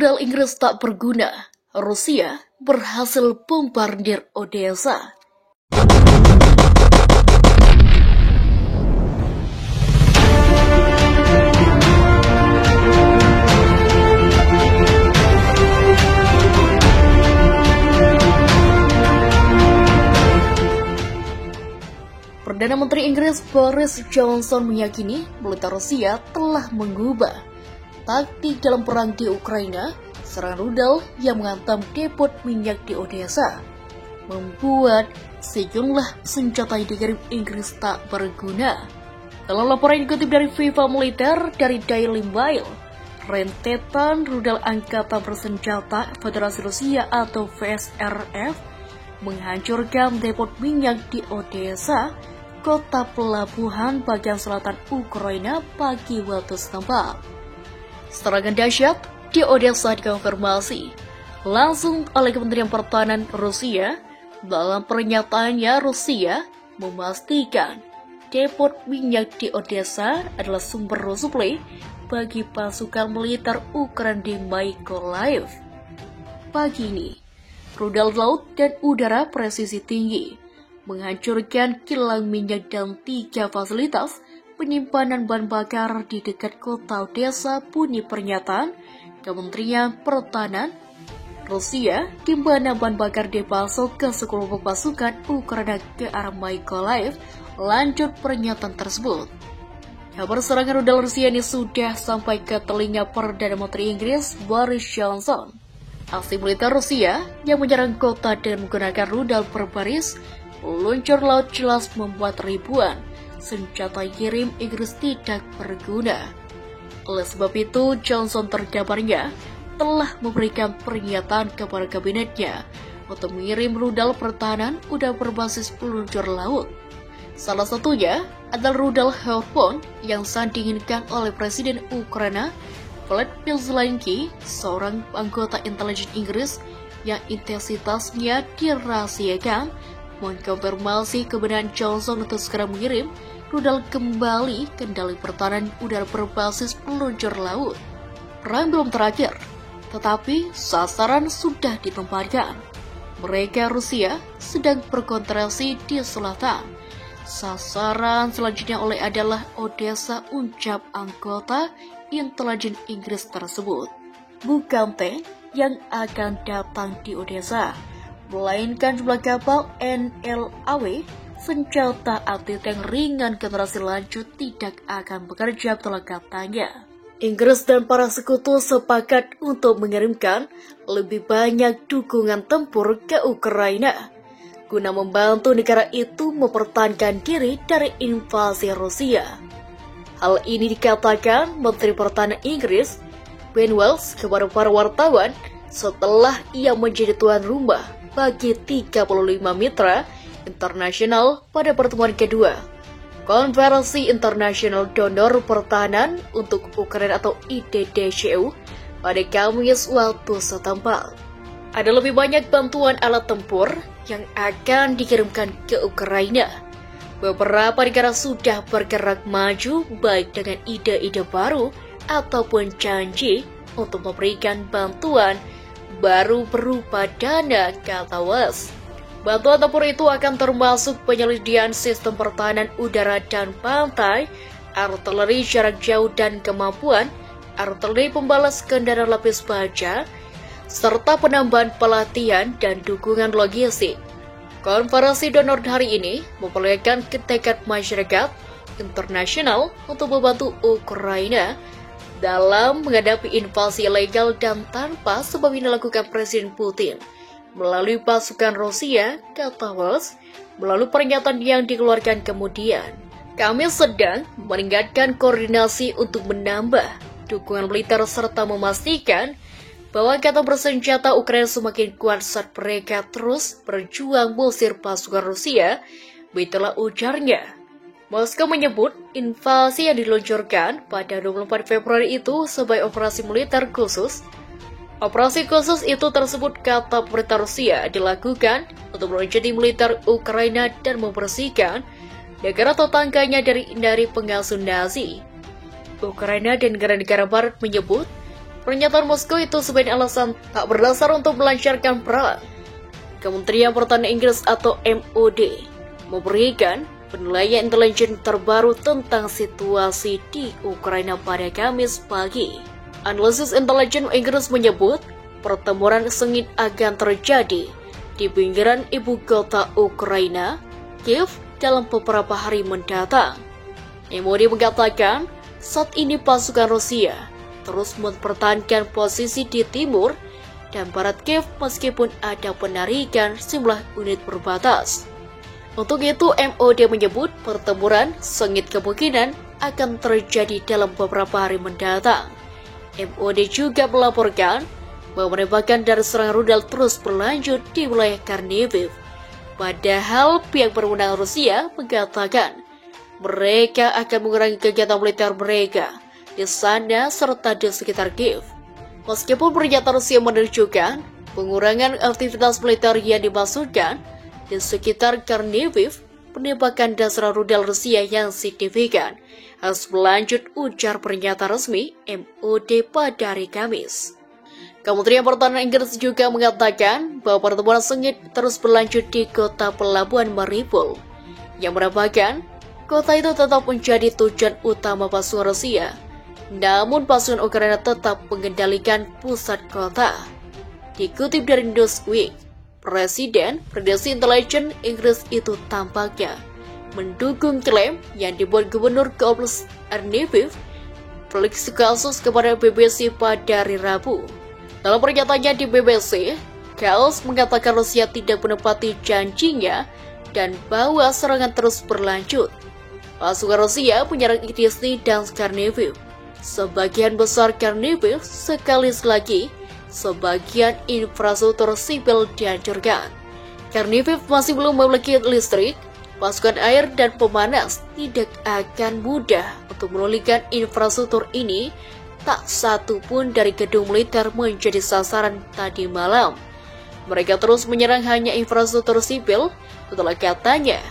rudal Inggris tak berguna, Rusia berhasil bombardir Odessa. Perdana Menteri Inggris Boris Johnson meyakini militer Rusia telah mengubah taktik dalam perang di Ukraina. Serangan rudal yang menghantam depot minyak di Odessa membuat sejumlah senjata yang dikirim Inggris tak berguna. Dalam laporan dikutip dari Viva Militer dari Daily Mail, rentetan rudal Angkatan Bersenjata Federasi Rusia atau VSRF menghancurkan depot minyak di Odessa, kota pelabuhan bagian selatan Ukraina pagi waktu setempat. Serangan dahsyat di Odessa dikonfirmasi langsung oleh Kementerian Pertahanan Rusia. Dalam pernyataannya, Rusia memastikan depot minyak di Odessa adalah sumber suplai bagi pasukan militer Ukraina di Mykolaiv. Pagi ini, rudal laut dan udara presisi tinggi menghancurkan kilang minyak dan 3 fasilitas penyimpanan bahan bakar di dekat kota Odessa, bunyi pernyataan Kementerian Pertahanan Rusia, di mana bahan bakar dipasok ke sekelompok pasukan Ukraina ke arah Mykolaiv. Lanjut pernyataan tersebut, kabar serangan rudal Rusia ini sudah sampai ke telinga Perdana Menteri Inggris Boris Johnson. Aksi militer Rusia yang menyerang kota dengan menggunakan rudal berbaris peluncur laut jelas membuat ribuan senjata kirim Inggris tidak berguna. Oleh sebab itu, Johnson terkabarnya telah memberikan pernyataan kepada kabinetnya untuk mengirim rudal pertahanan udara berbasis peluncur laut. Salah satunya adalah rudal Harpoon yang sangat diinginkan oleh Presiden Ukraina Volodymyr Zelensky, seorang anggota intelijen Inggris yang intensitasnya dirahasiakan, mengkonfirmasi kebenaran Johnson untuk segera mengirim rudal kembali kendali pertahanan udara berbasis peluncur laut. Perang belum terakhir, tetapi sasaran sudah ditempatkan. Mereka Rusia sedang berkonsentrasi di selatan. Sasaran selanjutnya adalah Odessa, ucap anggota intelijen Inggris tersebut. Bukan tank yang akan datang di Odessa, melainkan jumlah kapal NLAW, senjata anti-tank ringan generasi lanjut tidak akan bekerja, telah katanya. Inggris dan para sekutu sepakat untuk mengirimkan lebih banyak dukungan tempur ke Ukraina guna membantu negara itu mempertahankan diri dari invasi Rusia. Hal ini dikatakan Menteri Pertahanan Inggris Ben Wallace kepada para wartawan setelah ia menjadi tuan rumah bagi 35 mitra internasional pada pertemuan kedua Konferensi Internasional Donor Pertahanan untuk Ukraina atau IDDCU pada Kamis waktu setempat. Ada lebih banyak bantuan alat tempur yang akan dikirimkan ke Ukraina. Beberapa negara sudah bergerak maju baik dengan ide-ide baru ataupun janji untuk memberikan bantuan baru berupa dana, kata Wallace. Bantuan tempur itu akan termasuk penyediaan sistem pertahanan udara dan pantai, artileri jarak jauh dan kemampuan artileri pembalas kendaraan lapis baja, serta penambahan pelatihan dan dukungan logistik. Konferensi donor hari ini memperlihatkan tekad masyarakat internasional untuk membantu Ukraina dalam menghadapi invasi ilegal dan tanpa sebab yang dilakukan Presiden Putin melalui pasukan Rusia, kata Wallace, melalui pernyataan yang dikeluarkan kemudian. Kami sedang meningkatkan koordinasi untuk menambah dukungan militer serta memastikan bahwa angkatan bersenjata Ukraina semakin kuat saat mereka terus berjuang mengusir pasukan Rusia, begitulah ujarnya. Moskow menyebut invasi yang diluncurkan pada 24 Februari itu sebagai operasi militer khusus. Operasi khusus itu tersebut, kata pemerintah Rusia, dilakukan untuk meluncurkan militer Ukraina dan membersihkan negara tetangganya dari pengasuh Nazi. Ukraina dan negara-negara Barat menyebut Pernyataan Moskow itu sebagai alasan tak berdasar untuk melancarkan perang. Kementerian Pertahanan Inggris atau MOD memberikan penilaian intelijen terbaru tentang situasi di Ukraina pada Kamis pagi. Analisis intelijen Inggris menyebut pertempuran sengit akan terjadi di pinggiran ibu kota Ukraina, Kiev, dalam beberapa hari mendatang. MOD mengatakan saat ini pasukan Rusia terus mempertahankan posisi di timur dan barat Kiev meskipun ada penarikan sejumlah unit berbatas. Untuk itu, MOD menyebut pertempuran sengit kemungkinan akan terjadi dalam beberapa hari mendatang. MOD juga melaporkan bahwa penembakan dari serangan rudal terus berlanjut di wilayah Kharkiv. Padahal pihak berwenang Rusia mengatakan mereka akan mengurangi kegiatan militer mereka di sana serta di sekitar Kiev. Meskipun pernyataan Rusia menunjukkan pengurangan aktivitas militer yang dimaksudkan di sekitar Kharkiv, penembakan dan serangan rudal Rusia yang signifikan harus berlanjut, ujar pernyataan resmi MOD pada hari Kamis. Kementerian Pertahanan Inggris juga mengatakan bahwa pertempuran sengit terus berlanjut di kota pelabuhan Mariupol, yang merupakan kota itu tetap menjadi tujuan utama pasukan Rusia. Namun pasukan Ukraina tetap mengendalikan pusat kota. Dikutip dari Newsweek, Presiden Redaksi Intelijen Inggris itu tampaknya mendukung klaim yang dibuat Gubernur Kiev Lviv, Felix Kasus kepada BBC pada hari Rabu. Dalam pernyataannya di BBC, Kaus mengatakan Rusia tidak menepati janjinya dan bahwa serangan terus berlanjut. Pasukan Rusia menyerang Idlib dan Kharkiv. Sebagian besar Kharkiv, sekali lagi, sebagian infrastruktur sipil dihancurkan. Kharkiv masih belum memiliki listrik, pasukan air dan pemanas tidak akan mudah untuk memulihkan infrastruktur ini. Tak satu pun dari gedung militer menjadi sasaran tadi malam. Mereka terus menyerang hanya infrastruktur sipil setelah katanya